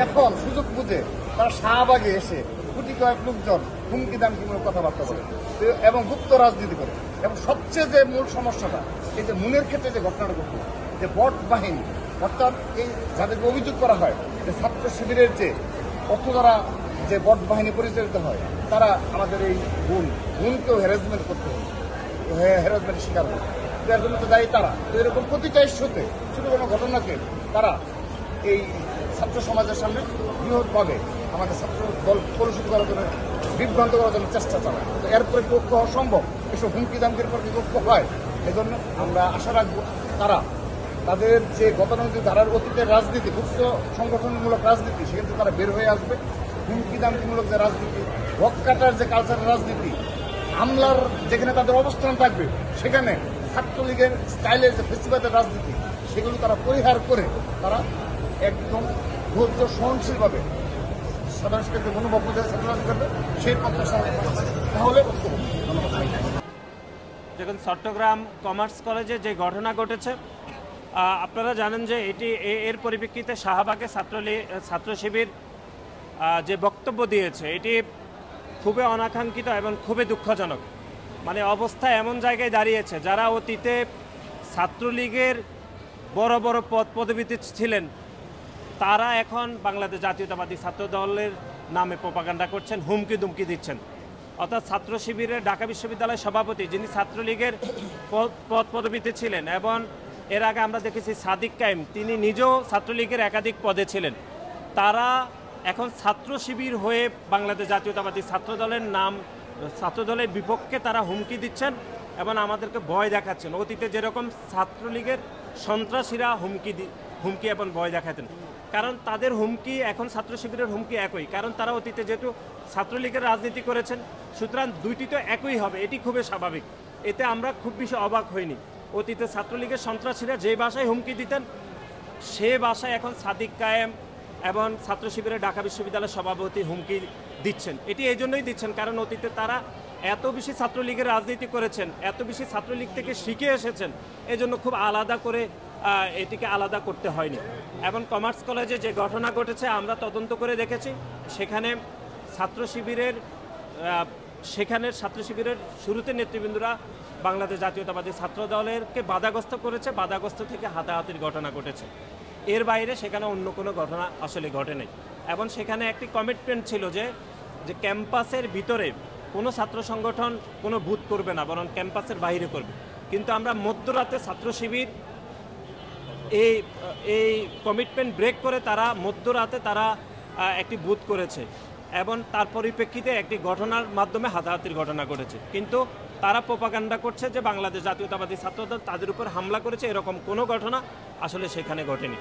এখন সুযোগ বুঝে তারা শাহবাগে এসে কোটি কয়েক লোকজন হুমকি দামকিমূলক কথাবার্তা বলে এবং গুপ্ত রাজনীতি করে। এবং সবচেয়ে যে মূল সমস্যাটা, এই যে মুনের ক্ষেত্রে যে ঘটনাটা ঘটল, যে বট বাহিনী, অর্থাৎ এই যাদেরকে অভিযোগ করা হয় যে ছাত্র শিবিরের যে অর্থ দ্বারা যে বট বাহিনী পরিচালিত হয়, তারা আমাদের এই বোনকেও হ্যারাসমেন্ট করতে হবে, হ্যারাসমেন্টের শিকার হয়। এর জন্য তো দায়ী তারা। তো এরকম প্রতিটা ইস্যুতে ছোট কোনো ঘটনাকে তারা এই ছাত্র সমাজের সামনে বৃহৎভাবে আমাদের ছাত্র দল কলুষিত করার জন্য, বিভ্রান্ত করার জন্য চেষ্টা চালায়। তো এরপরে পক্ষ অসম্ভব, এসব হুমকি দামকির পর বিপক্ষ হয়। এজন্য আমরা আশা রাখবো তারা তাদের যে গতানুগতিক ধারার অতীতের রাজনীতি, গুপ্ত সংগঠনমূলক রাজনীতি, সেখান থেকে তারা বের হয়ে আসবে। হুমকি দামকিমূলক যে রাজনীতি, ভোট কাটার যে কালচারের রাজনীতি, হামলার যেখানে তাদের অবস্থান থাকবে, সেখানে ছাত্রলীগের স্টাইলের যে ফেস্টিভ্যালের রাজনীতি, সেগুলো তারা পরিহার করে তারা একদম ধৈর্য সহনশীলভাবে সাধারণ শিক্ষার্থীর মনোভাব বোঝায় ছাত্ররাজনীতি করবে, সেই প্রত্যাশা তাহলে। দেখুন, চট্টগ্রাম কমার্স কলেজে যে ঘটনা ঘটেছে, আপনারা জানেন যে এর পরিপ্রেক্ষিতে শাহবাগে ছাত্র শিবির যে বক্তব্য দিয়েছে, এটি খুবই অনাকাঙ্ক্ষিত এবং খুবই দুঃখজনক। মানে অবস্থা এমন জায়গায় দাঁড়িয়েছে, যারা অতীতে ছাত্রলীগের বড় বড় পদবিতে ছিলেন, তারা এখন বাংলাদেশ জাতীয়তাবাদী ছাত্র দলের নামে প্রোপাগান্ডা করছেন, হুমকি দুমকি দিচ্ছেন। অর্থাৎ ছাত্র শিবিরের ঢাকা বিশ্ববিদ্যালয়ের সভাপতি, যিনি ছাত্রলীগের পদবিতে ছিলেন, এবং এর আগে আমরা দেখেছি সাদিক কায়েম, তিনি নিজেও ছাত্রলীগের একাধিক পদে ছিলেন, তারা এখন ছাত্র শিবির হয়ে বাংলাদেশ জাতীয়তাবাদী ছাত্র দলের ছাত্রদলের বিপক্ষে তারা হুমকি দিচ্ছেন এবং আমাদেরকে ভয় দেখাচ্ছেন। অতীতে যেরকম ছাত্রলীগের সন্ত্রাসীরা হুমকি এবং ভয় দেখাতেন, কারণ তাদের হুমকি এখন ছাত্র শিবিরের হুমকি একই, কারণ তারা অতীতে যেহেতু ছাত্রলীগের রাজনীতি করেছেন, সুতরাং দুইটি তো একই হবে, এটি খুবই স্বাভাবিক। এতে আমরা খুব বেশি অবাক হইনি। অতীতে ছাত্রলীগের সন্ত্রাসীরা যে ভাষায় হুমকি দিতেন, সে ভাষায় এখন সাদিক কায়েম এবং ছাত্র শিবিরের ঢাকা বিশ্ববিদ্যালয়ের সভাপতি হুমকি দিচ্ছেন। এটি এই জন্যই দিচ্ছেন, কারণ অতীতে তারা এত বেশি ছাত্রলীগের রাজনীতি করেছেন, এত বেশি ছাত্রলীগ থেকে শিখে এসেছেন, এজন্য খুব আলাদা করে এটিকে আলাদা করতে হয়নি। এবং কমার্স কলেজে যে ঘটনা ঘটেছে, আমরা তদন্ত করে দেখেছি, সেখানের ছাত্র শিবিরের শুরুতে নেতৃবৃন্দরা বাংলাদেশ জাতীয়তাবাদী ছাত্র দলেরকে বাধাগ্রস্ত করেছে, বাধাগ্রস্ত থেকে হাতাহাতির ঘটনা ঘটেছে। এর বাইরে সেখানে অন্য কোনো ঘটনা আসলে ঘটে নাই। এবং সেখানে একটি কমিটমেন্ট ছিল যে ক্যাম্পাসের ভিতরে কোনো ছাত্র সংগঠন কোনো বুথ করবে না, বরং ক্যাম্পাসের বাইরে করবে। কিন্তু আমরা মধ্যরাতে ছাত্র শিবির এই কমিটমেন্ট ব্রেক করে তারা মধ্যরাতে একটি বুথ করেছে এবং তার পরিপ্রেক্ষিতে একটি ঘটনার মাধ্যমে হাতাহাতির ঘটনা ঘটেছে। কিন্তু তারা প্রোপাগান্ডা করছে যে বাংলাদেশ জাতীয়তাবাদী ছাত্রদল তাদের উপর হামলা করেছে, এরকম কোনো ঘটনা আসলে সেখানে ঘটেনি।